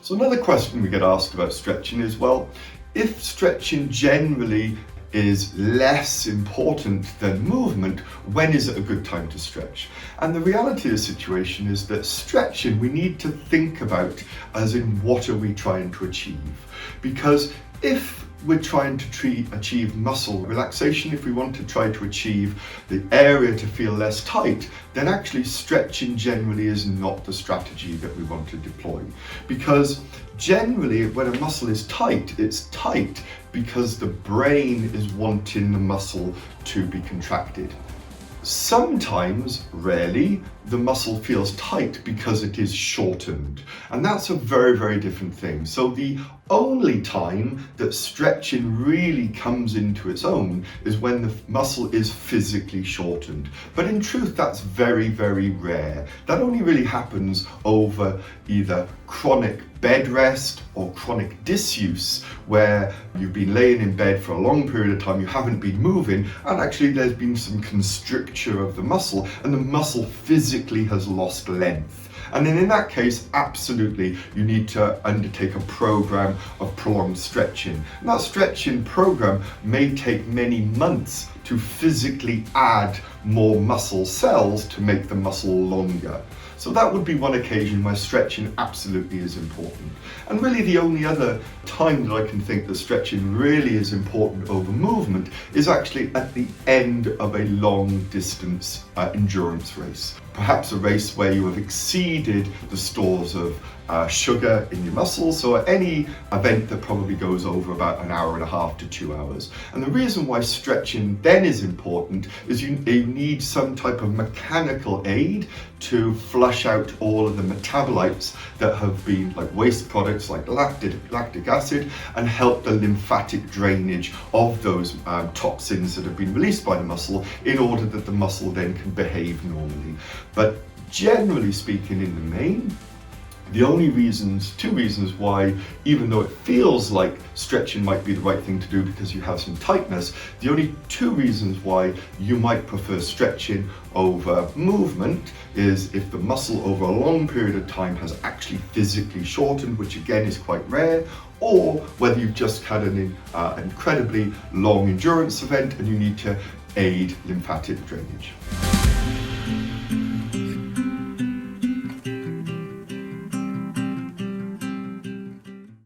So another question we get asked about stretching is, well, if stretching generally is less important than movement, when is it a good time to stretch? And the reality of the situation is that stretching we need to think about as in what are we trying to achieve? Because if we're trying to achieve muscle relaxation, if we want to try to achieve the area to feel less tight, then actually stretching generally is not the strategy that we want to deploy. Because generally when a muscle is tight, it's tight because the brain is wanting the muscle to be contracted. Sometimes, rarely, the muscle feels tight because it is shortened, and that's a very, very different thing. So the only time that stretching really comes into its own is when the muscle is physically shortened. But in truth, that's very, very rare. That only really happens over either chronic bed rest or chronic disuse, where you've been laying in bed for a long period of time, you haven't been moving, and actually there's been some constricture of the muscle, and the muscle physically has lost length. And then in that case, absolutely, you need to undertake a program of prolonged stretching. And that stretching program may take many months to physically add more muscle cells to make the muscle longer. So that would be one occasion where stretching absolutely is important. And really the only other time that I can think that stretching really is important over movement is actually at the end of a long distance endurance race. Perhaps a race where you have exceeded the stores of sugar in your muscles, so at any event that probably goes over about an hour and a half to 2 hours. And the reason why stretching then is important is you need some type of mechanical aid to flush out all of the metabolites that have been like waste products like lactic acid, and help the lymphatic drainage of those toxins that have been released by the muscle in order that the muscle then can behave normally. But generally speaking, in the main, the only two reasons why, even though it feels like stretching might be the right thing to do because you have some tightness, the only two reasons why you might prefer stretching over movement is if the muscle over a long period of time has actually physically shortened, which again is quite rare, or whether you've just had an incredibly long endurance event and you need to aid lymphatic drainage.